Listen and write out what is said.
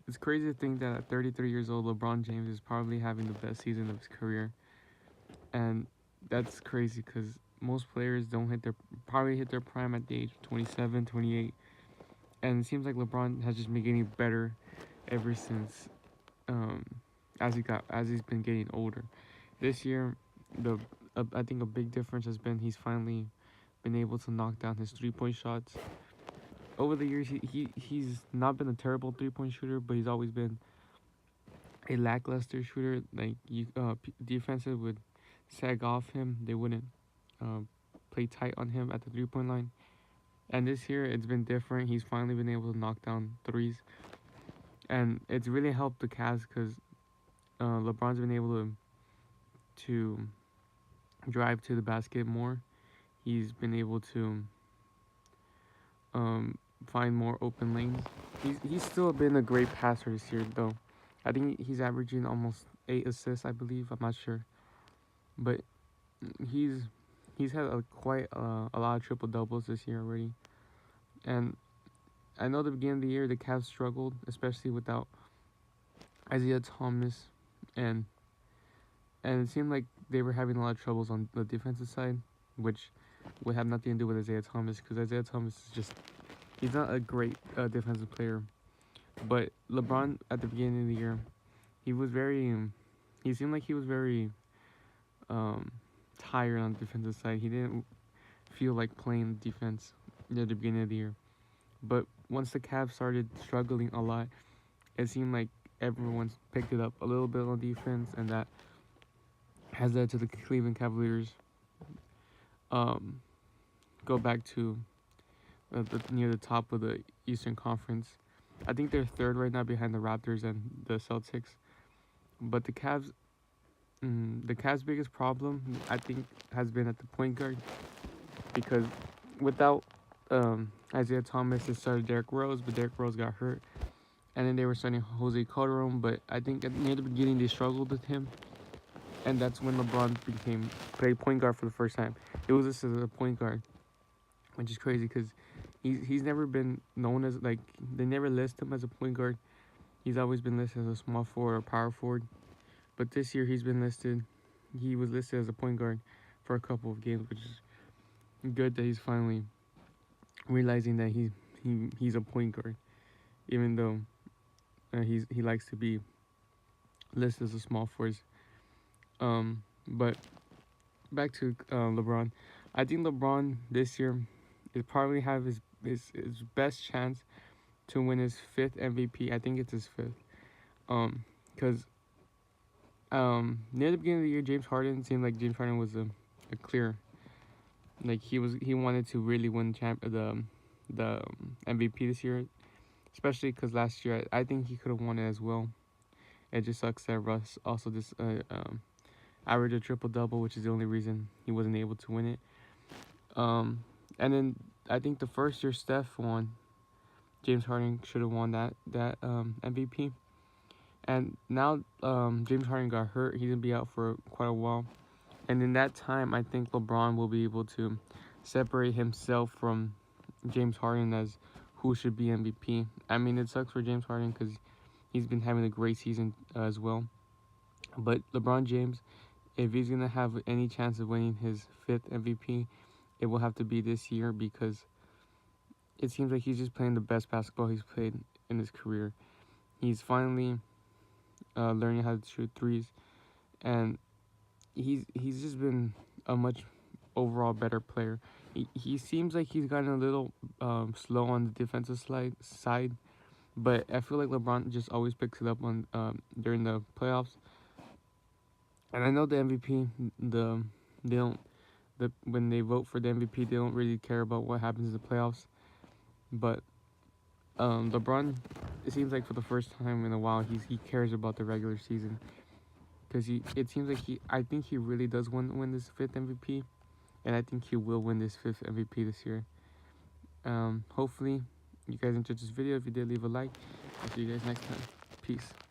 it's crazy to think that at 33 years old, LeBron James is probably having the best season of his career, and that's crazy because most players don't hit their prime at the age of 27, 28, and it seems like LeBron has just been getting better ever since um, as he's been getting older. This year, the I think a big difference has been he's finally been able to knock down his 3-point shots. Over the years, he's not been a terrible 3-point shooter, but he's always been a lackluster shooter. Like defenses would sag off him; they wouldn't uh, play tight on him at the 3-point line. And this year, it's been different. He's finally been able to knock down threes, and it's really helped the Cavs because LeBron's been able to drive to the basket more. He's been able to find more open lanes. He's still been a great passer this year, though. I think he's averaging almost 8 assists, I believe. I'm not sure, but he's he's had a lot of triple doubles this year already. And I know the beginning of the year the Cavs struggled, especially without Isaiah Thomas, and and it seemed like they were having a lot of troubles on the defensive side, which would have nothing to do with Isaiah Thomas because Isaiah Thomas is just he's not a great defensive player. But LeBron at the beginning of the year, he was very he seemed like he was very um, tired on the defensive side. He didn't feel like playing defense near the beginning of the year. But once the Cavs started struggling a lot, it seemed like everyone's picked it up a little bit on defense, and that has led to the Cleveland Cavaliers um, go back to near the top of the Eastern Conference. I think they're third right now behind the Raptors and the Celtics. But the Cavs' biggest problem, I think, has been at the point guard because without Isaiah Thomas, they started Derrick Rose, but Derrick Rose got hurt, and then they were starting Jose Calderon. But I think near the beginning they struggled with him, and that's when LeBron played point guard for the first time. It was just as a point guard, which is crazy because he's never been known as like they never list him as a point guard. He's always been listed as a small forward or power forward. But this year he was listed as a point guard for a couple of games, which is good that he's finally realizing that he's a point guard, even though he likes to be listed as a small forward. But back to LeBron, I think LeBron this year is probably have his best chance to win his fifth MVP. I think it's his fifth. Because near the beginning of the year, James Harden seemed like James Harden was a clear, like he wanted to really win the MVP this year, especially because last year I think he could have won it as well. It just sucks that Russ also just averaged a triple double, which is the only reason he wasn't able to win it. And then I think the first year Steph won, James Harden should have won that MVP. And now James Harden got hurt. He's gonna be out for quite a while. And in that time, I think LeBron will be able to separate himself from James Harden as who should be MVP. I mean, it sucks for James Harden because he's been having a great season as well. But LeBron James, if he's gonna have any chance of winning his fifth MVP, it will have to be this year because it seems like he's just playing the best basketball he's played in his career. He's finally learning how to shoot threes, and he's just been a much overall better player. He seems like he's gotten a little slow on the defensive side, but I feel like LeBron just always picks it up on during the playoffs. And I know the MVP, they don't when they vote for the MVP, they don't really care about what happens in the playoffs. But LeBron, it seems like for the first time in a while, he cares about the regular season because it seems like I think he really does want to win this fifth MVP, and I think he will win this fifth MVP this year. Hopefully, you guys enjoyed this video. If you did, leave a like. I'll see you guys next time. Peace.